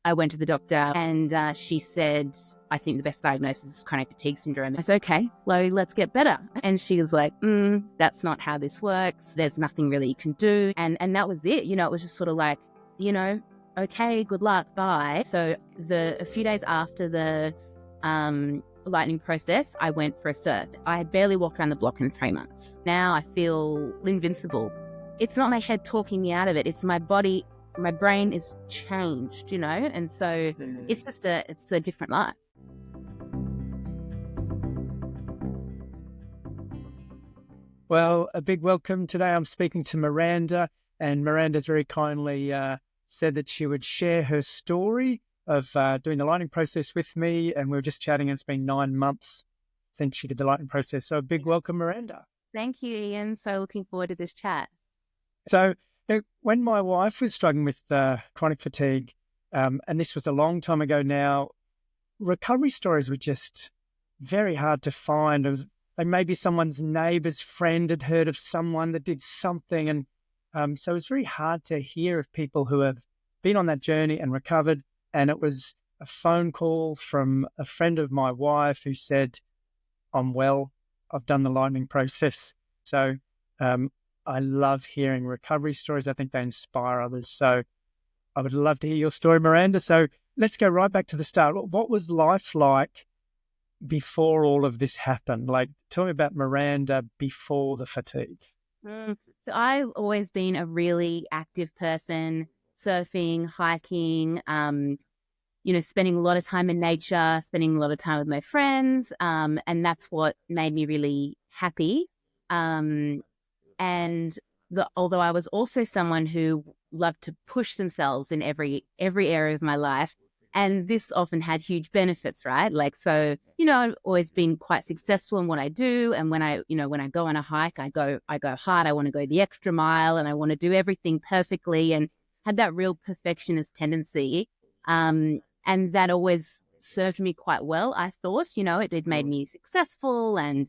I went to the doctor and she said, I think the best diagnosis is chronic fatigue syndrome. I said, okay, Chloe, let's get better. And she was like, that's not how this works. There's nothing really you can do. And that was it. It was just sort of like, okay, good luck, bye. So a few days after the lightning process, I went for a surf. I had barely walked around the block in 3 months. Now I feel invincible. It's not my head talking me out of it. It's my body. My brain is changed, and so it's a different life. Well, a big welcome. Today I'm speaking to Miranda, and Miranda's very kindly said that she would share her story of doing the lightning process with me, and we were just chatting, and it's been 9 months since she did the lightning process. So a big welcome, Miranda. Thank you, Ian. So looking forward to this chat. So when my wife was struggling with chronic fatigue, and this was a long time ago now, recovery stories were just very hard to find. Like maybe someone's neighbour's friend had heard of someone that did something. And so it was very hard to hear of people who have been on that journey and recovered. And it was a phone call from a friend of my wife who said, I'm well, I've done the lightning process. So I love hearing recovery stories. I think they inspire others. So I would love to hear your story, Miranda. So let's go right back to the start. What was life like before all of this happened? Like, tell me about Miranda before the fatigue. So I've always been a really active person, surfing, hiking, spending a lot of time in nature, spending a lot of time with my friends. And that's what made me really happy. Although I was also someone who loved to push themselves in every area of my life, and this often had huge benefits, right? Like, so, I've always been quite successful in what I do. And when I go on a hike, I go hard. I want to go the extra mile and I want to do everything perfectly, and had that real perfectionist tendency. And that always served me quite well, I thought. It made me successful, and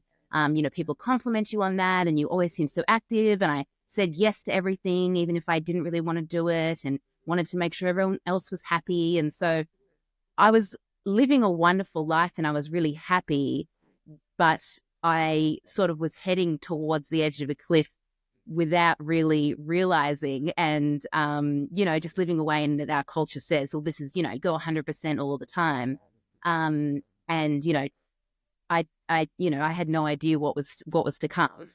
people compliment you on that, and you always seem so active. And I said yes to everything, even if I didn't really want to do it, and wanted to make sure everyone else was happy. And so I was living a wonderful life and I was really happy, but I sort of was heading towards the edge of a cliff without really realizing, and, just living away. And that our culture says, well, this is, go 100% all the time. I had no idea what was to come.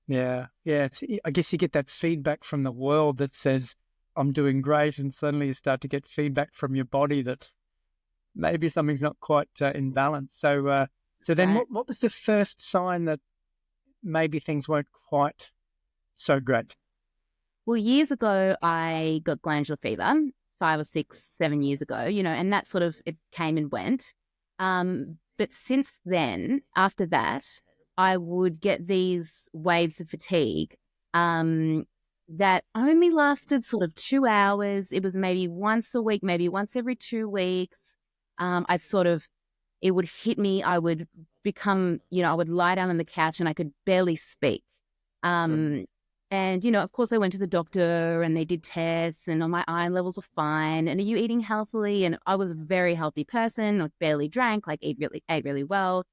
Yeah. I guess you get that feedback from the world that says, I'm doing great. And suddenly you start to get feedback from your body that maybe something's not quite in balance. So then Right. what was the first sign that maybe things weren't quite so great? Well, years ago, I got glandular fever, 5 or 6, 7 years ago, and that sort of, it came and went. But since then, after that, I would get these waves of fatigue that only lasted sort of 2 hours. It was maybe once a week, maybe once every 2 weeks. It would hit me. I would become, I would lie down on the couch and I could barely speak. And, of course, I went to the doctor and they did tests and all my iron levels were fine. And are you eating healthily? And I was a very healthy person. I barely drank, ate really well,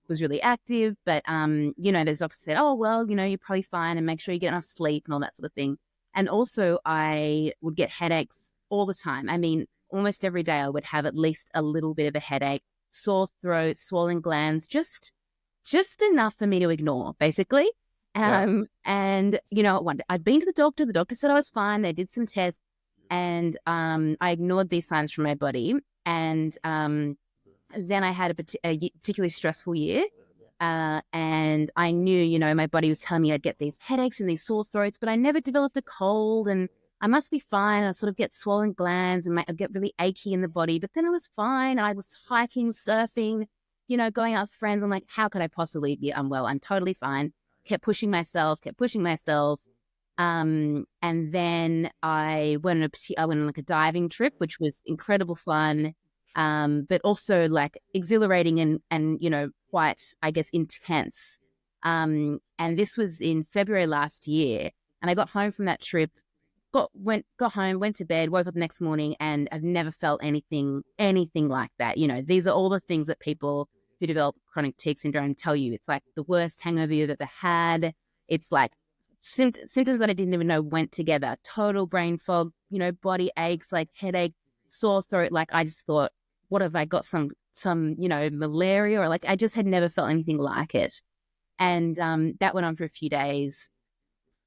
was really active. But, the doctor said, oh, well, you're probably fine, and make sure you get enough sleep and all that sort of thing. And also I would get headaches all the time. I mean, almost every day I would have at least a little bit of a headache, sore throat, swollen glands, just enough for me to ignore, basically. And, I'd been to the doctor said I was fine. They did some tests, and I ignored these signs from my body. And then I had a particularly stressful year. And I knew, my body was telling me I'd get these headaches and these sore throats, but I never developed a cold, and I must be fine. I sort of get swollen glands and I'd get really achy in the body, but then I was fine. I was hiking, surfing, going out with friends. I'm like, how could I possibly be unwell? I'm totally fine. Kept pushing myself. And then I went on like a diving trip, which was incredible fun, but also like exhilarating and quite, I guess, intense. And this was in February last year. And I got home from that trip got home, went to bed, woke up the next morning, and I've never felt anything like that. These are all the things that people who develop chronic fatigue syndrome tell you. It's like the worst hangover you've ever had. It's like symptoms that I didn't even know went together. Total brain fog, body aches, like headache, sore throat. Like I just thought, what have I got? Some malaria, or like I just had never felt anything like it. And that went on for a few days.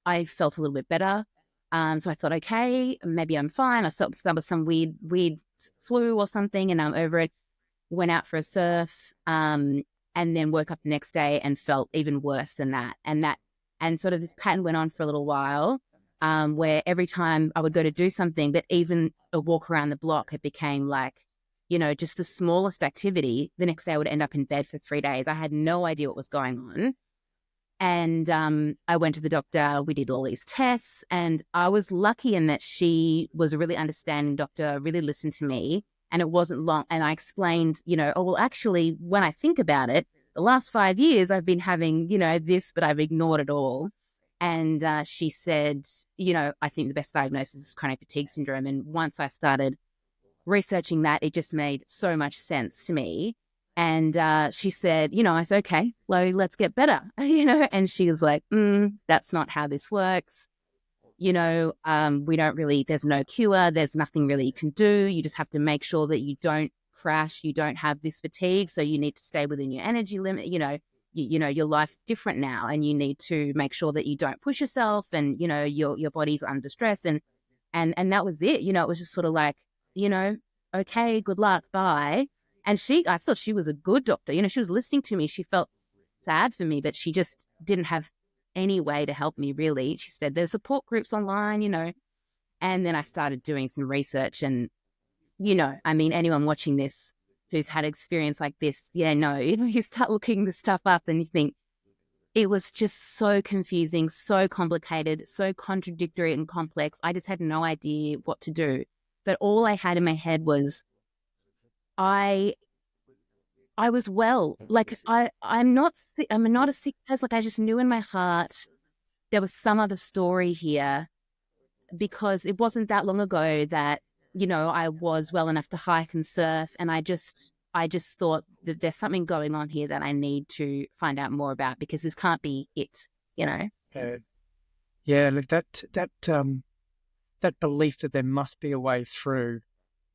I felt a little bit better. So I thought, okay, maybe I'm fine. I thought there was some weird flu or something, and I'm over it. Went out for a surf, and then woke up the next day and felt even worse than that. And sort of this pattern went on for a little while, where every time I would go to do something, but even a walk around the block, it became like, just the smallest activity. The next day I would end up in bed for 3 days. I had no idea what was going on. And I went to the doctor. We did all these tests, and I was lucky in that she was a really understanding doctor, really listened to me, and it wasn't long. And I explained, oh, well, actually, when I think about it, the last 5 years I've been having, this, but I've ignored it all. And she said, I think the best diagnosis is chronic fatigue syndrome. And once I started researching that, it just made so much sense to me. And she said, I said, okay, Chloe, let's get better, and she was like, that's not how this works. We don't really, there's no cure. There's nothing really you can do. You just have to make sure that you don't crash. You don't have this fatigue. So you need to stay within your energy limit. Your life's different now, and you need to make sure that you don't push yourself, and, your body's under stress. And that was it. It was just sort of like, okay, good luck. Bye. And I thought she was a good doctor. She was listening to me. She felt sad for me, but she just didn't have any way to help me, really. She said, there's support groups online, And then I started doing some research, and, anyone watching this who's had experience like this, you start looking this stuff up and you think it was just so confusing, so complicated, so contradictory and complex. I just had no idea what to do. But all I had in my head was, I was well. Like I'm not a sick person. Like I just knew in my heart there was some other story here, because it wasn't that long ago that, I was well enough to hike and surf, and I just thought that there's something going on here that I need to find out more about, because this can't be it, Yeah, look, that belief that there must be a way through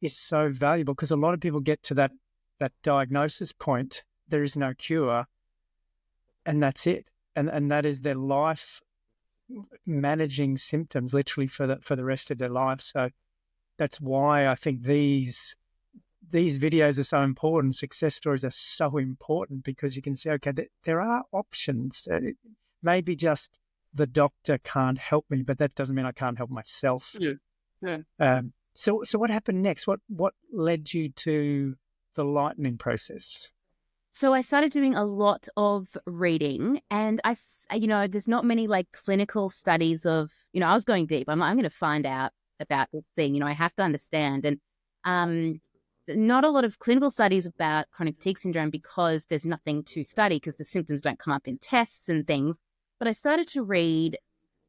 is so valuable, because a lot of people get to that diagnosis point, there is no cure, and that's it. And that is their life, managing symptoms literally for the rest of their life. So that's why I think these videos are so important. Success stories are so important, because you can say, okay, there are options. Maybe just the doctor can't help me, but that doesn't mean I can't help myself. Yeah. So what happened next? What led you to the lightening process? So I started doing a lot of reading, and there's not many like clinical studies of, I was going deep. I'm going to find out about this thing. I have to understand. And not a lot of clinical studies about chronic fatigue syndrome, because there's nothing to study, because the symptoms don't come up in tests and things. But I started to read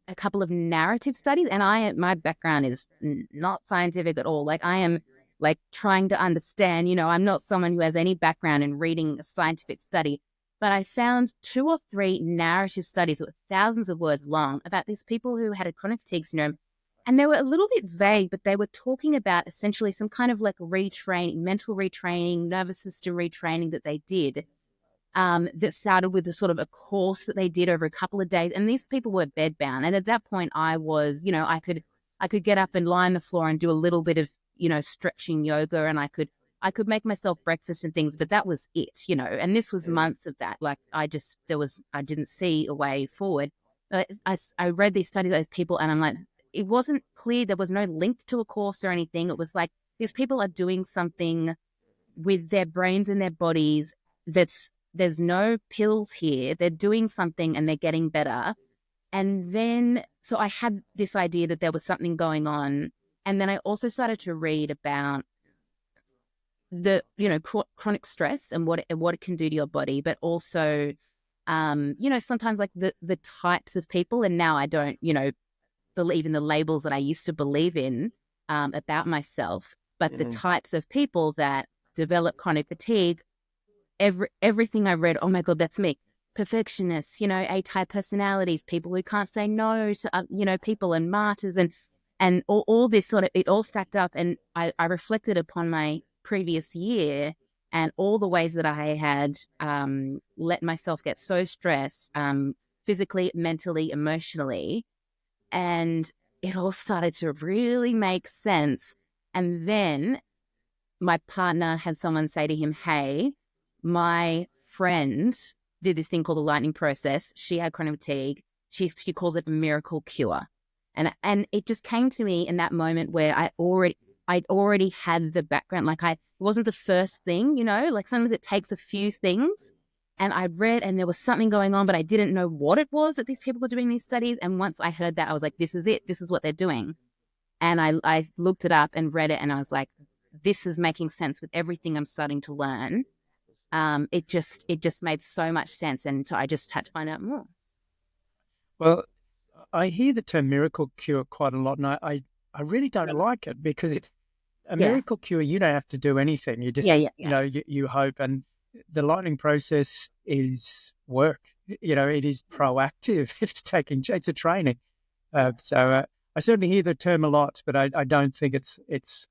a couple of narrative studies, and my background is not scientific at all. Like I am like trying to understand, I'm not someone who has any background in reading a scientific study, but I found 2 or 3 narrative studies that were thousands of words long about these people who had a chronic fatigue syndrome. And they were a little bit vague, but they were talking about essentially some kind of like retraining, mental retraining, nervous system retraining that they did. That started with a sort of a course that they did over a couple of days. And these people were bedbound. And at that point I was, I could get up and lie on the floor and do a little bit of, stretching yoga, and I could make myself breakfast and things, but that was it, and this was months of that. Like I didn't see a way forward. But I read these studies of those people, and I'm like, it wasn't clear. There was no link to a course or anything. It was like, these people are doing something with their brains and their bodies there's no pills here. They're doing something and they're getting better. And then, so I had this idea that there was something going on. And then I also started to read about the, chronic stress and what it can do to your body, but also, sometimes like the types of people. And now I don't, even the labels that I used to believe in about myself. But the types of people that develop chronic fatigue, everything I read, oh my God, that's me. Perfectionists, A-type personalities, people who can't say no to, people, and martyrs, and all this sort of, it all stacked up. And I reflected upon my previous year and all the ways that I had let myself get so stressed, physically, mentally, emotionally. And it all started to really make sense. And then my partner had someone say to him, hey, my friend did this thing called the lightning process. She had chronic fatigue. She calls it a miracle cure. And it just came to me in that moment where I'd already had the background. Like it wasn't the first thing, like sometimes it takes a few things. And I read and there was something going on, but I didn't know what it was that these people were doing these studies. And once I heard that, I was like, this is it. This is what they're doing. And I looked it up and read it and I was like, this is making sense with everything I'm starting to learn. It just made so much sense. And so I just had to find out more. Well, I hear the term miracle cure quite a lot, and I really don't like it because a miracle cure, you don't have to do anything. You just, you hope. And the lightning process is work. It is proactive. It's a training. So I certainly hear the term a lot, but I don't think it's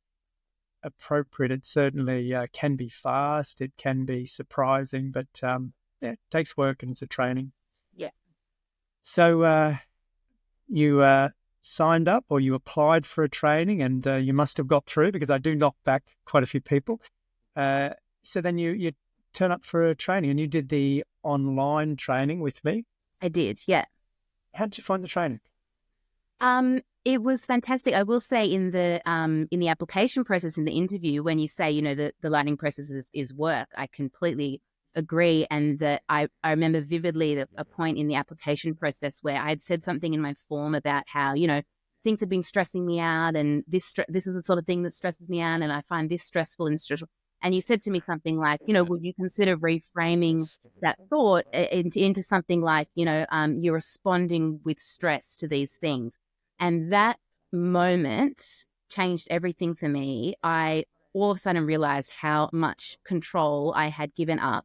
appropriate. It certainly can be fast. It can be surprising, but it takes work and it's a training. Yeah. So you signed up or you applied for a training and you must have got through because I do knock back quite a few people. So then you turn up for a training and you did the online training with me. I did, yeah. How did you find the training? It was fantastic. I will say in the application process, in the interview, when you say, the lightning process is work, I completely agree. And that I remember vividly a point in the application process where I had said something in my form about how, things have been stressing me out and this is the sort of thing that stresses me out and I find this stressful and stressful. And you said to me something like, would you consider reframing that thought into something like, you're responding with stress to these things. And that moment changed everything for me. I all of a sudden realized how much control I had given up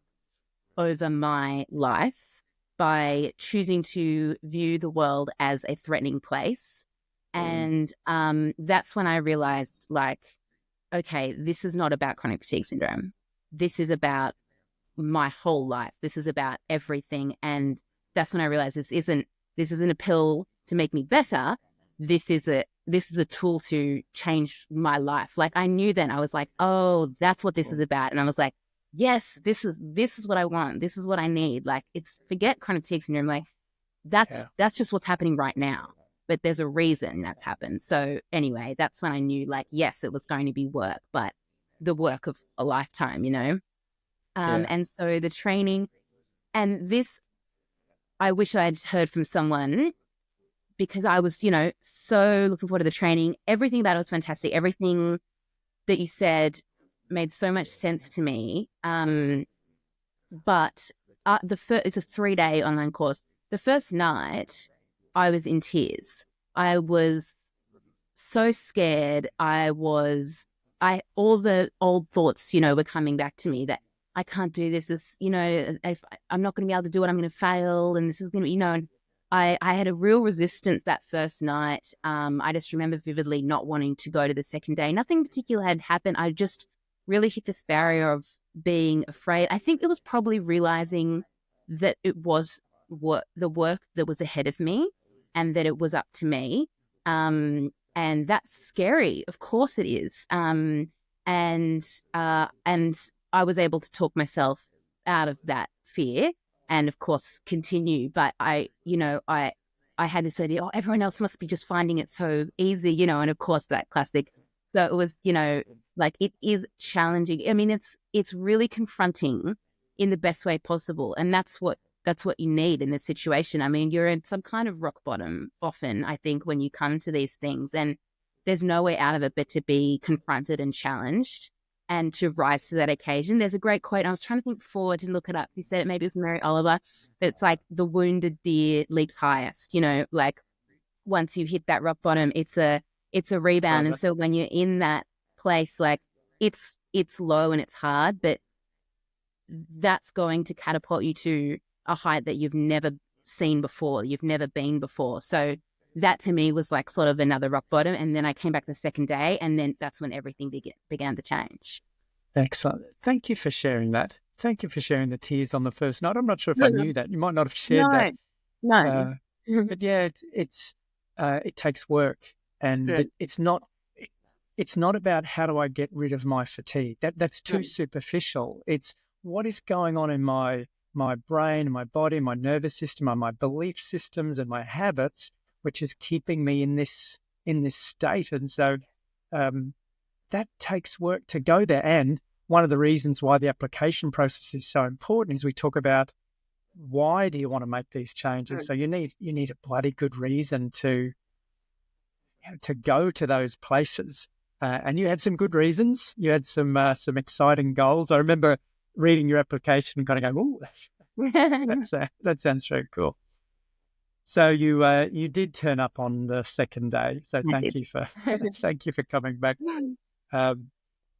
over my life by choosing to view the world as a threatening place. And that's when I realized, okay, this is not about chronic fatigue syndrome. This is about my whole life. This is about everything. And that's when I realized this isn't a pill to make me better. This is a tool to change my life. Like I knew then, I was like, oh, that's what this is about. And I was like, yes, this is what I want. This is what I need. Like forget chronic fatigue syndrome. Like that's just what's happening right now. But there's a reason that's happened. So anyway, that's when I knew yes, it was going to be work, but the work of a lifetime, And so the training and this, I wish I'd heard from someone because I was, so looking forward to the training. Everything about it was fantastic. Everything that you said made so much sense to me. But it's a 3-day online course. The first night, I was in tears. I was so scared. All the old thoughts, were coming back to me that I can't do this. If I'm not going to be able to do it, I'm going to fail. And this is going to be, and I had a real resistance that first night. I just remember vividly not wanting to go to the second day. Nothing particular had happened. I just really hit this barrier of being afraid. I think it was probably realizing that it was the work that was ahead of me and that it was up to me. And that's scary. Of course it is. And I was able to talk myself out of that fear and of course continue. But I had this idea, oh, everyone else must be just finding it so easy, and of course that classic. So it was, it is challenging. I mean, it's really confronting in the best way possible. And that's what you need in this situation. I mean, you're in some kind of rock bottom often, I think, when you come to these things and there's no way out of it but to be confronted and challenged and to rise to that occasion. There's a great quote. I was trying to think forward to look it up. He said it, maybe it was Mary Oliver. It's like the wounded deer leaps highest, once you hit that rock bottom, it's a rebound. And so when you're in that place, like it's low and it's hard, but that's going to catapult you to a height that you've never seen before, you've never been before. So that to me was like sort of another rock bottom. And then I came back the second day, and then that's when everything began to change. Excellent. Thank you for sharing that. Thank you for sharing the tears on the first night. I'm not sure if I knew that. You might not have shared that. No. But yeah, it takes work, and it's not about how do I get rid of my fatigue. That's too superficial. It's what is going on in my brain, my body, my nervous system, and my belief systems and my habits, which is keeping me in this state. And so that takes work to go there. And one of the reasons why the application process is so important is we talk about why do you want to make these changes. So you need a bloody good reason to go to those places. And you had some good reasons. You had some exciting goals. I remember reading your application and kind of going, "Ooh, that sounds very cool." So you did turn up on the second day. So thank you for coming back.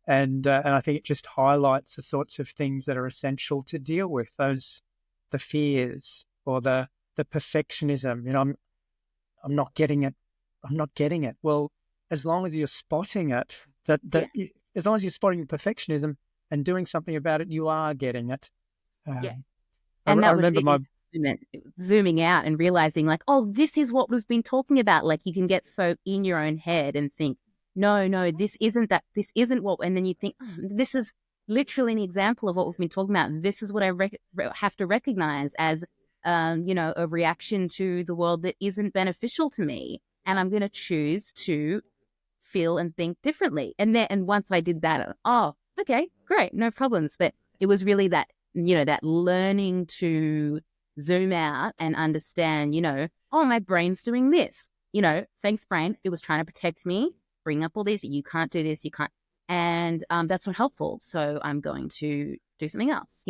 And I think it just highlights the sorts of things that are essential to deal with, the fears or the perfectionism. I'm not getting it. I'm not getting it. Well, as long as you're spotting it, as long as you're spotting perfectionism and doing something about it, you are getting it. And I remember zooming out and realizing like, oh, this is what we've been talking about. Like you can get so in your own head and think, no, this isn't that. This isn't what. And then you think, this is literally an example of what we've been talking about. This is what I have to recognize as, a reaction to the world that isn't beneficial to me. And I'm going to choose to feel and think differently. And once I did that, oh, okay, great, no problems. But it was really that, that learning to zoom out and understand, oh, my brain's doing this. Thanks, brain. It was trying to protect me, bring up all these, you can't do this, you can't. And that's not helpful. So I'm going to do something else,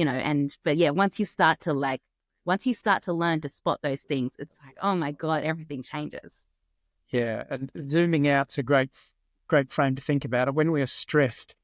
but yeah, once you start to learn to spot those things, it's like, oh my God, everything changes. Yeah. And zooming out's a great frame to think about it. When we are stressed,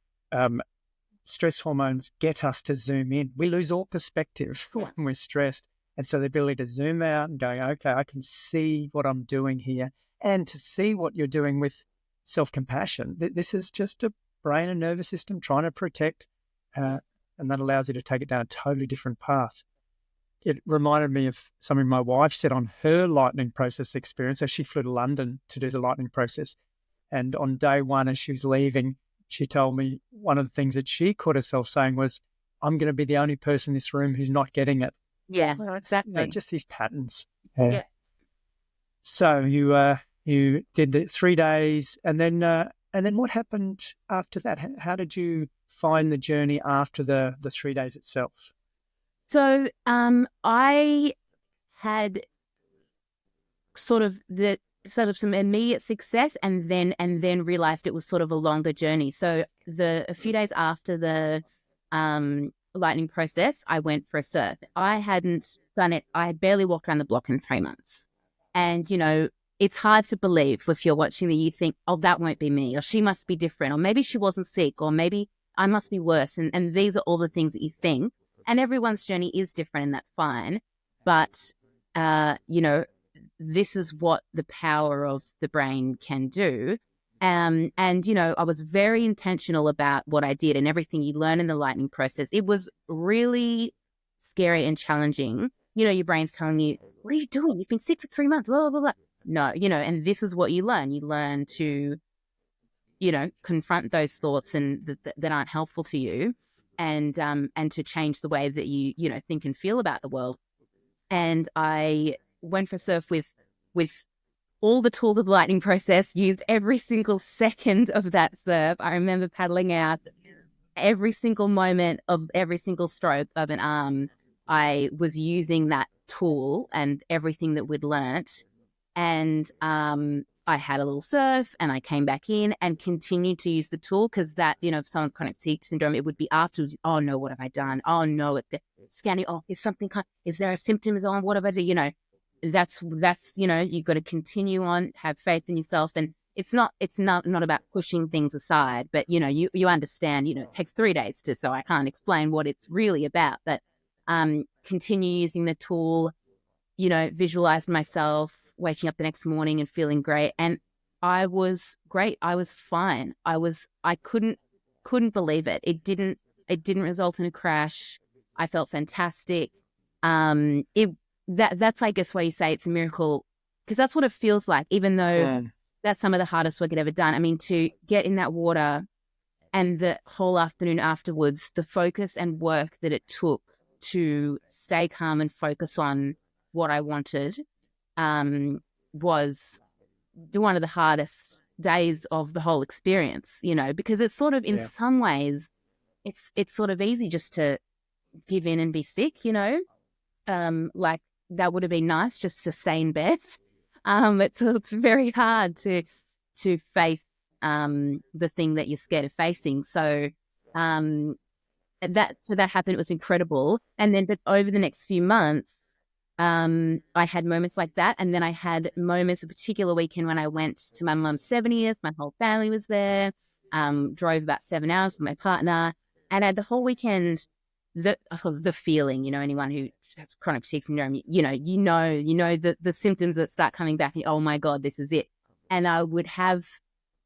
stress hormones get us to zoom in. We lose all perspective when we're stressed. And so the ability to zoom out and going, okay, I can see what I'm doing here, and to see what you're doing with self-compassion. This is just a brain and nervous system trying to protect, and that allows you to take it down a totally different path. It reminded me of something my wife said on her lightning process experience. So she flew to London to do the lightning process. And on day one, as she was leaving, she told me one of the things that she caught herself saying was, I'm going to be the only person in this room who's not getting it. Yeah, exactly. Just these patterns. Yeah. So you did the 3 days, and then what happened after that? How did you find the journey after the 3 days itself? So I had sort of some immediate success, and then realized it was sort of a longer journey. So a few days after the lightning process, I went for a surf. I hadn't done it. I had barely walked around the block in 3 months. And, it's hard to believe if you're watching that you think, oh, that won't be me, or she must be different, or maybe she wasn't sick, or maybe I must be worse. And these are all the things that you think. And everyone's journey is different, and that's fine. But, this is what the power of the brain can do. And, I was very intentional about what I did and everything you learn in the lightning process. It was really scary and challenging. Your brain's telling you, what are you doing? You've been sick for 3 months, blah, blah, blah. No, and this is what you learn. You learn to, confront those thoughts and that aren't helpful to you, and to change the way that you, think and feel about the world. And I went for a surf with all the tools of the lightning process, used every single second of that surf. I remember paddling out every single moment of every single stroke of an arm. I was using that tool and everything that we'd learnt. And I had a little surf, and I came back in and continued to use the tool, because that, if someone with chronic fatigue syndrome, it would be afterwards, oh no, what have I done? Oh no, it's the scanning. Oh, is something, is there a symptom? Oh, what have I done? that's, you've got to continue on, have faith in yourself. And it's not about pushing things aside, but, you understand, it takes 3 days so I can't explain what it's really about, but continue using the tool, visualize myself waking up the next morning and feeling great. And I was great. I was fine. I couldn't believe it. It didn't result in a crash. I felt fantastic. That's, I guess, why you say it's a miracle, because that's what it feels like, even though that's some of the hardest work I'd ever done. I mean, to get in that water and the whole afternoon afterwards, the focus and work that it took to stay calm and focus on what I wanted was one of the hardest days of the whole experience, because it's sort of, in some ways, it's sort of easy just to give in and be sick, like that would have been nice just to stay in bed. It's very hard to face the thing that you're scared of facing. So that happened. It was incredible. And then, but over the next few months, I had moments like that. And then I had moments, a particular weekend when I went to my mum's 70th, my whole family was there, drove about 7 hours with my partner, and I had the whole weekend, the feeling, anyone who has chronic fatigue syndrome, the symptoms that start coming back and, oh my God, this is it. And I would have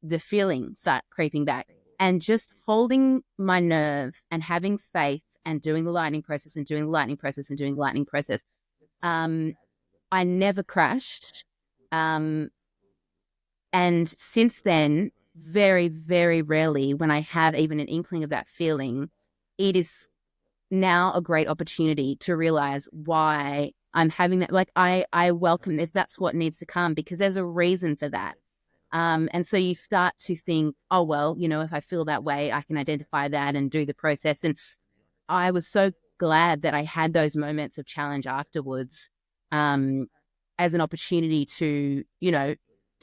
the feeling start creeping back, and just holding my nerve and having faith and doing the lightning process and doing the lightning process and doing the lightning process. I never crashed. And since then, very, very rarely, when I have even an inkling of that feeling, it is now a great opportunity to realize why I'm having that. Like, I welcome if that's what needs to come, because there's a reason for that. And so you start to think, oh, well, if I feel that way, I can identify that and do the process. And I was so glad that I had those moments of challenge afterwards, as an opportunity to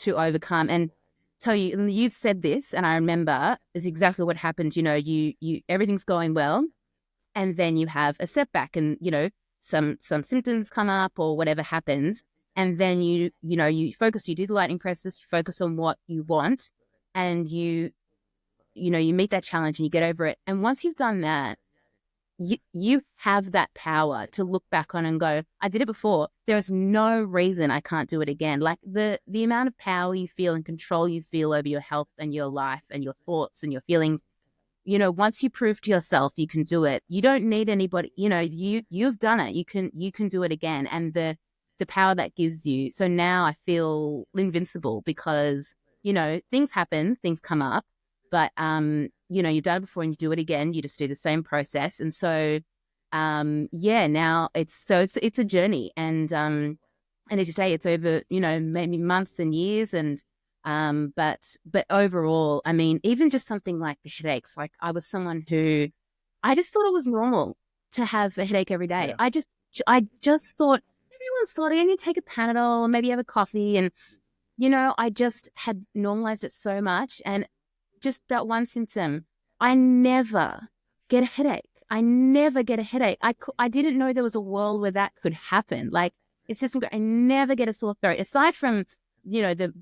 overcome. And tell you, and you've said this, and I remember is exactly what happened. You everything's going well, and then you have a setback, and some symptoms come up or whatever happens, and then you focus. You do the lightning process. You focus on what you want, and you meet that challenge and you get over it. And once you've done that, you have that power to look back on and go, I did it before. There is no reason I can't do it again. Like the amount of power you feel and control you feel over your health and your life and your thoughts and your feelings. Once you prove to yourself you can do it, you don't need anybody. You've done it. You can do it again, and the power that gives you. So now I feel invincible, because things happen, things come up, but you've done it before and you do it again. You just do the same process. And so, now it's a journey. And as you say, it's over, maybe months and years. And, but overall, I mean, even just something like the headaches, like I was someone who, I just thought it was normal to have a headache every day. Yeah. I just thought everyone's sort of, and you take a Panadol or maybe have a coffee. And, I just had normalized it so much. And just that one symptom, I never get a headache. I never get a headache. I didn't know there was a world where that could happen. Like, it's just, I never get a sore throat. Aside from, the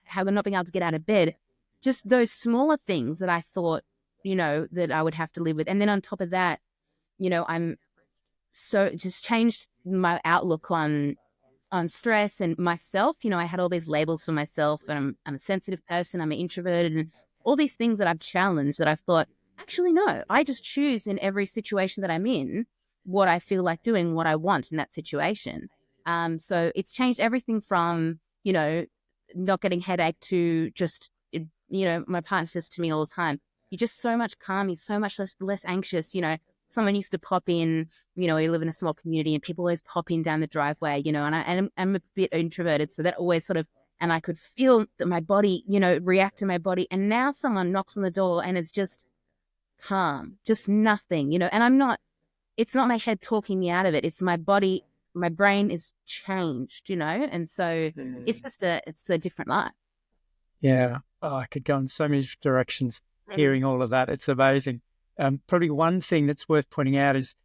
how not being able to get out of bed, just those smaller things that I thought, that I would have to live with. And then on top of that, I'm so just changed my outlook on stress and myself. I had all these labels for myself, and I'm a sensitive person, I'm an introverted, and all these things that I've challenged that I've thought, actually, no, I just choose in every situation that I'm in what I feel like doing, what I want in that situation. So it's changed everything from, not getting headache to just, my partner says to me all the time, you're just so much calm, you're so much less anxious. Someone used to pop in, we live in a small community and people always pop in down the driveway, and I'm a bit introverted. So that always sort of, and I could feel that my body, react to my body. And now someone knocks on the door and it's just calm, just nothing, and it's not my head talking me out of it. It's my body, my brain is changed, and so it's a different life. Yeah. Oh, I could go in so many directions hearing all of that. It's amazing. Probably one thing that's worth pointing out is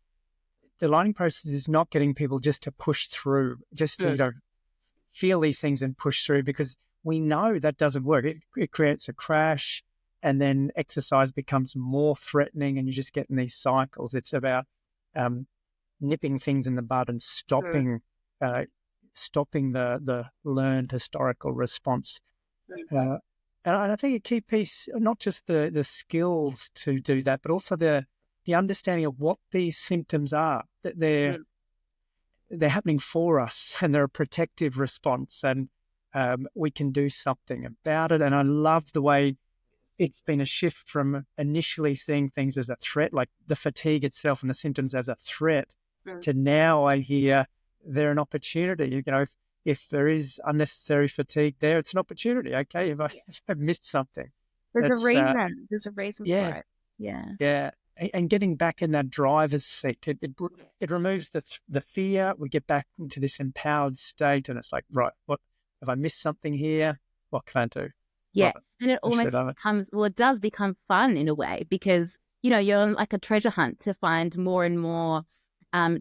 the lightning process is not getting people just to push through, just to, feel these things and push through, because we know that doesn't work. It creates a crash, and then exercise becomes more threatening, and you just get in these cycles. It's about nipping things in the bud and stopping the learned historical response. And I think a key piece, not just the skills to do that, but also the understanding of what these symptoms are, that they're happening for us, and they're a protective response, and we can do something about it. And I love the way it's been a shift from initially seeing things as a threat, like the fatigue itself and the symptoms as a threat, to now I hear they're an opportunity. You know, if there is unnecessary fatigue there, it's an opportunity. Okay, if I've missed something, There's a reason. There's a reason for it. Yeah. And getting back in that driver's seat, it removes the fear. We get back into this empowered state, and it's like, right, what if I missed something here? What can I do? Yeah, and it almost becomes, it does become fun in a way, because, you know, you're on like a treasure hunt to find more and more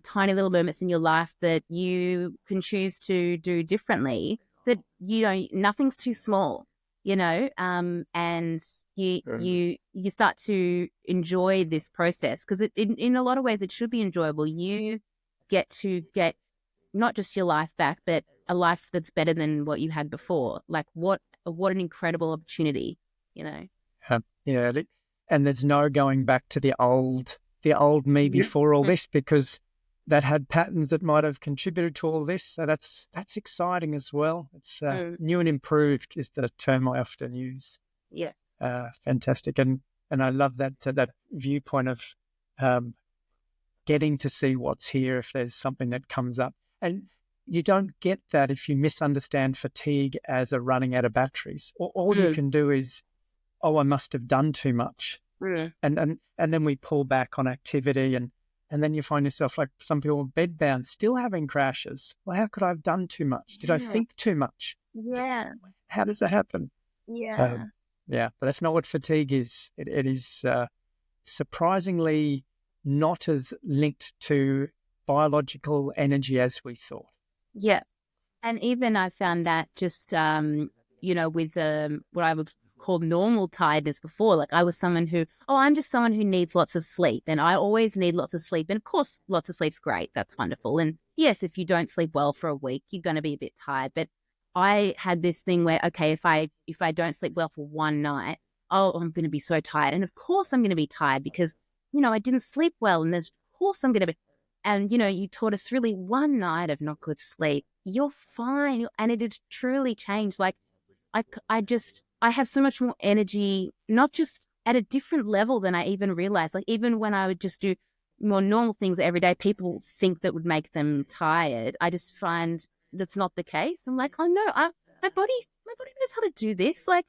tiny little moments in your life that you can choose to do differently, that, you know, nothing's too small, you know, and you start to enjoy this process, because in a lot of ways it should be enjoyable. You get to get not just your life back, but a life that's better than what you had before. Like, what an incredible opportunity, you know. And there's no going back to the old me before all this, because that had patterns that might have contributed to all this. So that's exciting as well. It's new and improved is the term I often use. Yeah. Fantastic. And I love that viewpoint of getting to see what's here if there's something that comes up. And you don't get that if you misunderstand fatigue as a running out of batteries. All you can do is, I must have done too much. And then we pull back on activity, and then you find yourself, like some people, bedbound, still having crashes. Well, how could I have done too much? Did I think too much? Yeah. How does that happen? Yeah. But that's not what fatigue is. It is surprisingly not as linked to biological energy as we thought. Yeah. And even I found that just, you know, with what I would call normal tiredness before, like I was someone who, I'm just someone who needs lots of sleep, and I always need lots of sleep. And of course, lots of sleep's great. That's wonderful. And yes, if you don't sleep well for a week, you're going to be a bit tired. But I had this thing where, okay, if I don't sleep well for one night, I'm going to be so tired. And of course I'm going to be tired because, you know, I didn't sleep well. And of course I'm going to be. And, you know, you taught us really one night of not good sleep, you're fine. And it has truly changed. Like, I have so much more energy, not just at a different level than I even realized. Like, even when I would just do more normal things every day, people think that would make them tired. I just find that's not the case. I'm like, oh no, my body knows how to do this. Like,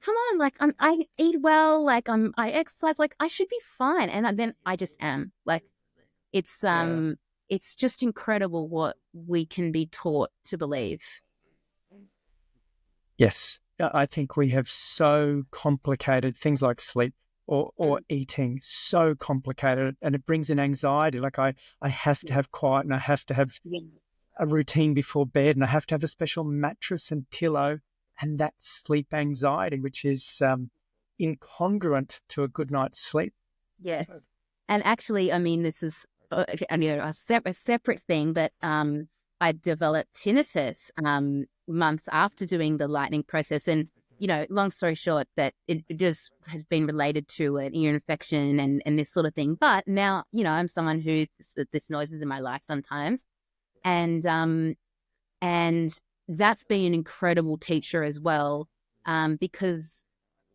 come on, like I eat well, like I exercise, like I should be fine. And then I just am. Like, it's just incredible what we can be taught to believe. Yes. I think we have so complicated things like sleep or eating, so complicated, and it brings in anxiety. Like I have to have quiet, and I have to have a routine before bed, and I have to have a special mattress and pillow, and that's sleep anxiety, which is incongruent to a good night's sleep. Yes. And actually, I mean, this is a separate thing, but I developed tinnitus months after doing the lightning process. And, you know, long story short, that it just has been related to an ear infection and this sort of thing. But now, you know, I'm someone who this noise is in my life sometimes. And that's been an incredible teacher as well, because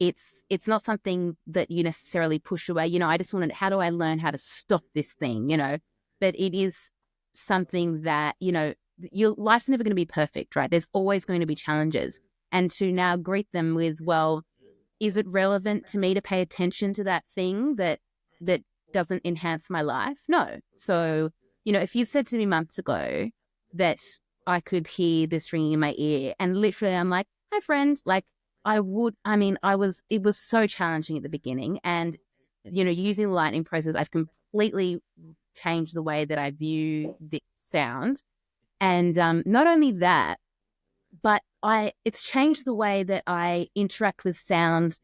it's not something that you necessarily push away. You know, I just wanted, how do I learn how to stop this thing, you know? But it is something that, you know, your life's never going to be perfect, right? There's always going to be challenges. And to now greet them with, well, is it relevant to me to pay attention to that thing that doesn't enhance my life? No. So, you know, if you said to me months ago that I could hear this ringing in my ear, and literally I'm like, hi friend, like it was so challenging at the beginning. And, you know, using the lightning process, I've completely changed the way that I view the sound. And not only that, but it's changed the way that I interact with sound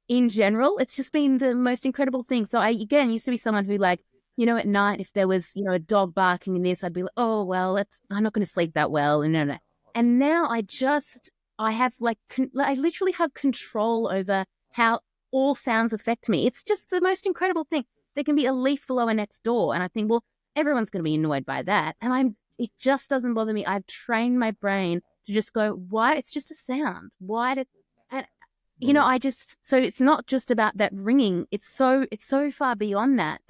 in general. It's just been the most incredible thing. So I, again, used to be someone who, like, at night, if there was, a dog barking in this, I'd be like, oh, well, I'm not going to sleep that well. And now I have I literally have control over how all sounds affect me. It's just the most incredible thing. There can be a leaf blower next door. And I think, well, everyone's going to be annoyed by that. And it just doesn't bother me. I've trained my brain to just go, why? It's just a sound. Why did, and so it's not just about that ringing. It's so far beyond that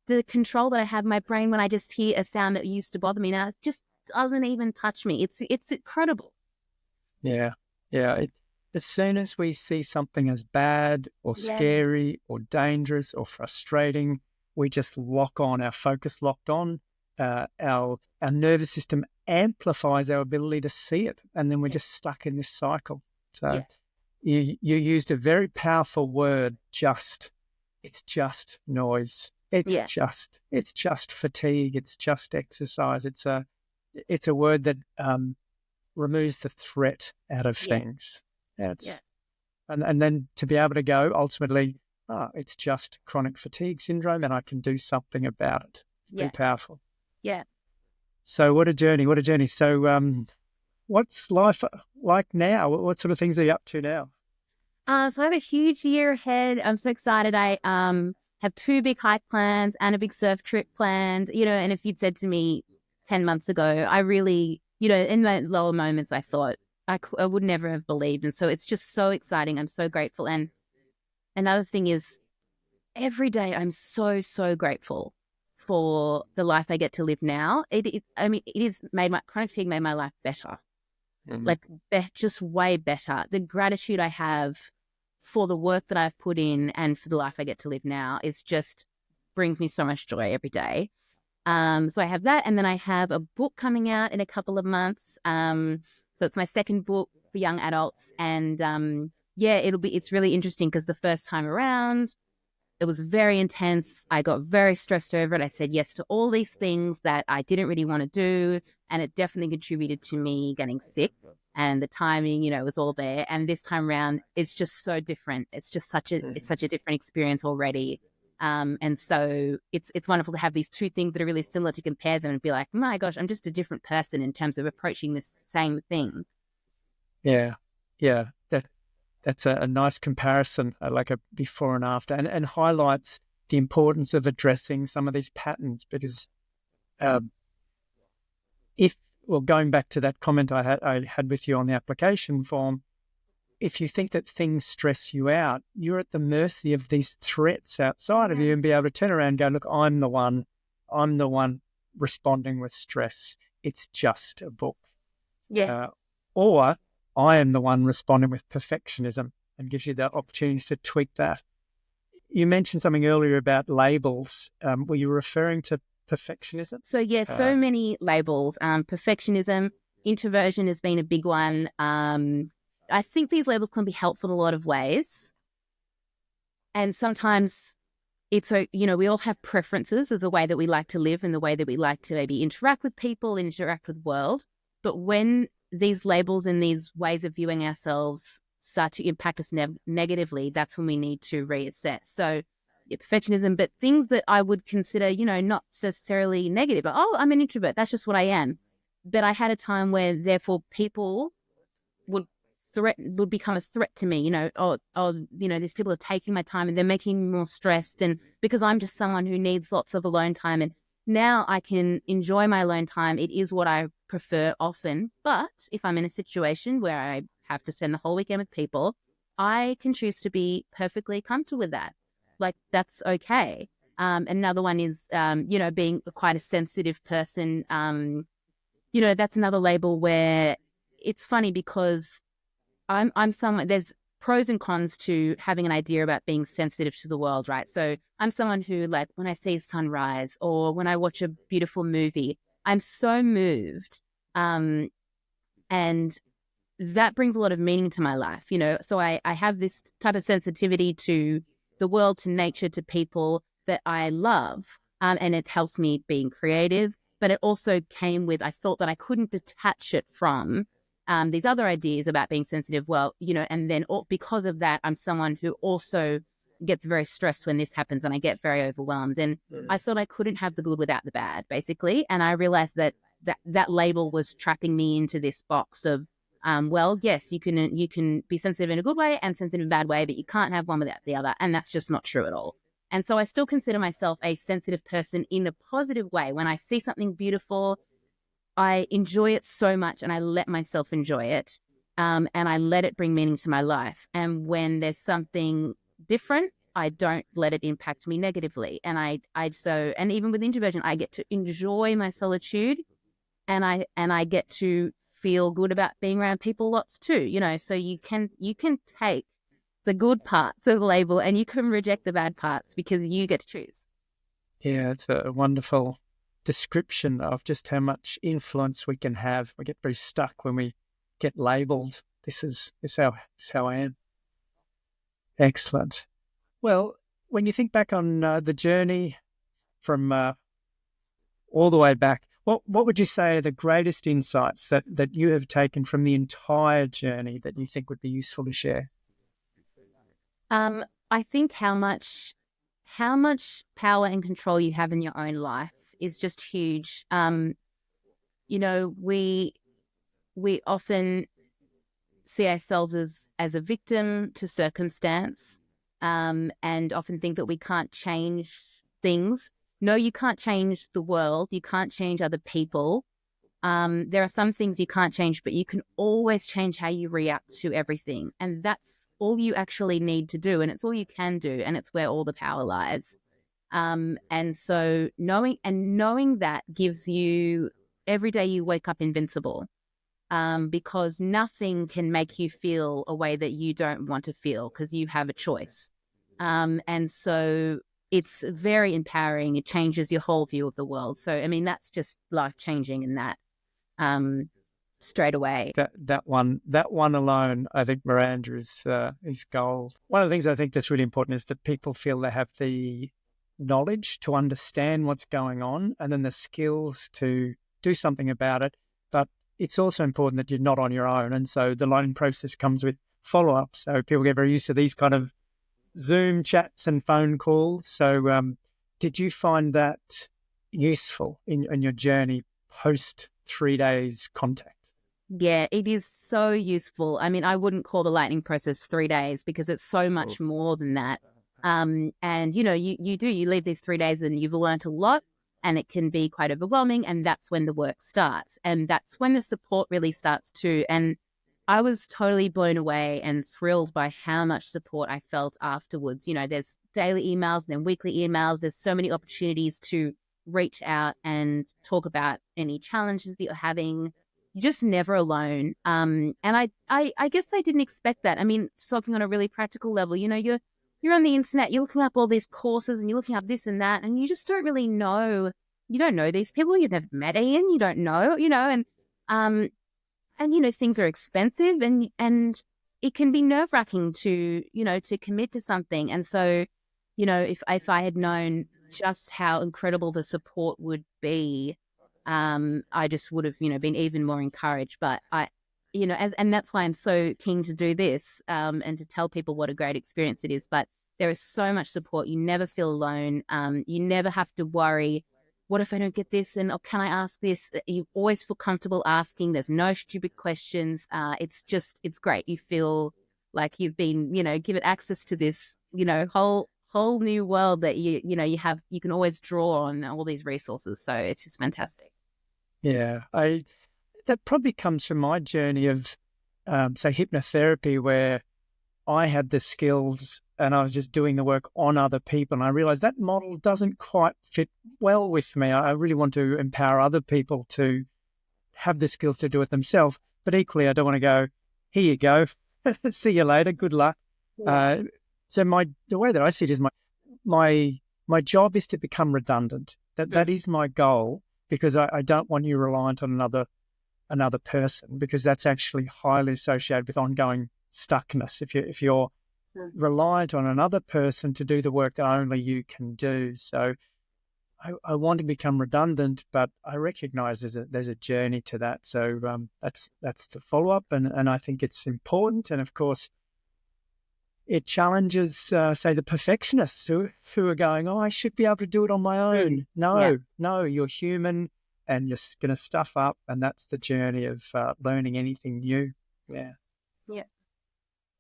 the control that I have in my brain when I just hear a sound that used to bother me now, it just doesn't even touch me. It's incredible. Yeah. Yeah. As soon as we see something as bad or scary or dangerous or frustrating, we just lock on, our focus locked on, our nervous system amplifies our ability to see it. And then we're just stuck in this cycle. So you used a very powerful word, just. It's just noise. It's just fatigue. It's just exercise. It's a word that removes the threat out of things. And then to be able to go ultimately, it's just chronic fatigue syndrome, and I can do something about it. It's pretty powerful. Yeah. So what a journey. So what's life like now? What sort of things are you up to now? So I have a huge year ahead. I'm so excited. I have 2 big hike plans and a big surf trip planned, and if you'd said to me 10 months ago, I really, in my lower moments, I thought I would never have believed. And so it's just so exciting. I'm so grateful. And another thing is, every day I'm so, so grateful for the life I get to live now. It is chronic fatigue made my life better. Just way better. The gratitude I have for the work that I've put in and for the life I get to live now is just brings me so much joy every day. So I have that, and then I have a book coming out in a couple of months. So it's my second book for young adults, and it's really interesting because the first time around, it was very intense. I got very stressed over it. I said yes to all these things that I didn't really want to do, and it definitely contributed to me getting sick. And the timing, was all there. And this time around, it's just so different. It's just such a different experience already. And so it's wonderful to have these 2 things that are really similar to compare them and be like, my gosh, I'm just a different person in terms of approaching this same thing. Yeah. That's a nice comparison, like a before and after, and highlights the importance of addressing some of these patterns. Because going back to that comment I had with you on the application form, if you think that things stress you out, you're at the mercy of these threats outside of you, and be able to turn around and go, look, I'm the one responding with stress. It's just a book. Or I am the one responding with perfectionism, and gives you the opportunities to tweak that. You mentioned something earlier about labels. Were you referring to perfectionism? So so many labels. Perfectionism, introversion has been a big one. I think these labels can be helpful in a lot of ways. And sometimes we all have preferences as the way that we like to live and the way that we like to maybe interact with people, interact with the world. But when these labels and these ways of viewing ourselves start to impact us negatively, that's when we need to reassess. So perfectionism, but things that I would consider, not necessarily negative. But, I'm an introvert. That's just what I am. But I had a time where, therefore, people would become a threat to me. These people are taking my time and they're making me more stressed. And because I'm just someone who needs lots of alone time, and now I can enjoy my alone time. It is what I prefer often. But if I'm in a situation where I have to spend the whole weekend with people, I can choose to be perfectly comfortable with that. Like, that's okay. Another one is, being quite a sensitive person. That's another label where it's funny because I'm someone, there's pros and cons to having an idea about being sensitive to the world, right? So I'm someone who, like, when I see sunrise or when I watch a beautiful movie, I'm so moved. And that brings a lot of meaning to my life, So I have this type of sensitivity to the world, to nature, to people that I love. And it helps me being creative. But it also came with, I thought that I couldn't detach it from these other ideas about being sensitive. Well, and then because of that, I'm someone who also gets very stressed when this happens, and I get very overwhelmed. And I thought I couldn't have the good without the bad, basically. And I realized that label was trapping me into this box of, well, yes, you can be sensitive in a good way and sensitive in a bad way, but you can't have one without the other. And that's just not true at all. And so I still consider myself a sensitive person in a positive way. When I see something beautiful, I enjoy it so much, and I let myself enjoy it, and I let it bring meaning to my life. And when there's something different, I don't let it impact me negatively. And and even with introversion, I get to enjoy my solitude, and I get to feel good about being around people lots too. So you can take the good parts of the label, and you can reject the bad parts, because you get to choose. Yeah, it's a wonderful description of just how much influence we can have. We get very stuck when we get labelled. This is how I am. Excellent. Well, when you think back on the journey from all the way back, what would you say are the greatest insights that you have taken from the entire journey that you think would be useful to share? I think how much power and control you have in your own life is just huge. We often see ourselves as a victim to circumstance, and often think that we can't change things. No, you can't change the world. You can't change other people. There are some things you can't change, but you can always change how you react to everything. And that's all you actually need to do. And it's all you can do. And it's where all the power lies. And so knowing that gives you, every day you wake up invincible, because nothing can make you feel a way that you don't want to feel, because you have a choice. And so it's very empowering. It changes your whole view of the world. So, I mean, that's just life-changing in that, straight away. That one alone, I think, Miranda, is gold. One of the things I think that's really important is that people feel they have the knowledge to understand what's going on, and then the skills to do something about it. But it's also important that you're not on your own. And so the learning process comes with follow-up. So people get very used to these kind of Zoom chats and phone calls. So did you find that useful in your journey post 3 days contact? Yeah, it is so useful. I mean, I wouldn't call the lightning process 3 days, because it's so much more than that. And, you leave these 3 days and you've learned a lot, and it can be quite overwhelming. And that's when the work starts. And that's when the support really starts too. And I was totally blown away and thrilled by how much support I felt afterwards. There's daily emails and then weekly emails. There's so many opportunities to reach out and talk about any challenges that you're having. You're just never alone. And I guess I didn't expect that. I mean, talking on a really practical level, you're on the internet, you're looking up all these courses and you're looking up this and that, and you just don't really know. You don't know these people. You've never met Ian. You don't know, and things are expensive, and it can be nerve-wracking to commit to something. And so, if I had known just how incredible the support would be, I just would have, been even more encouraged. But and that's why I'm so keen to do this, and to tell people what a great experience it is. But there is so much support. You never feel alone. You never have to worry, what if I don't get this? And can I ask this? You always feel comfortable asking. There's no stupid questions. It's great. You feel like you've been, given access to this, whole new world that you can always draw on all these resources. So it's just fantastic. Yeah, that probably comes from my journey of, say, hypnotherapy, where I had the skills and I was just doing the work on other people. And I realized that model doesn't quite fit well with me. I really want to empower other people to have the skills to do it themselves. But equally, I don't want to go, here you go, see you later, good luck. Yeah. So the way that I see it is my job is to become redundant. That is my goal, because I don't want you reliant on another person, because that's actually highly associated with ongoing stuckness. If you're reliant on another person to do the work that only you can do. So I want to become redundant, but I recognize there's a journey to that. So that's the follow up, and I think it's important. And of course, it challenges, say, the perfectionists who are going, oh, I should be able to do it on my own. Yeah. No, you're human, and you're going to stuff up, and that's the journey of learning anything new. Yeah. Yeah.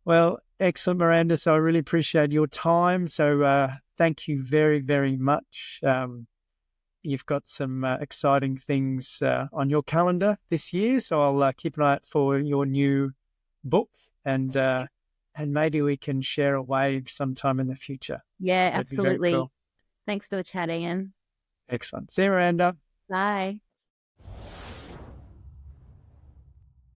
Well, excellent, Miranda. So I really appreciate your time. So thank you very, very much. You've got some exciting things on your calendar this year, so I'll keep an eye out for your new book, and maybe we can share a wave sometime in the future. Yeah, That'd be very absolutely. cool. Thanks for the chat, Ian. Excellent. See you, Miranda. Bye.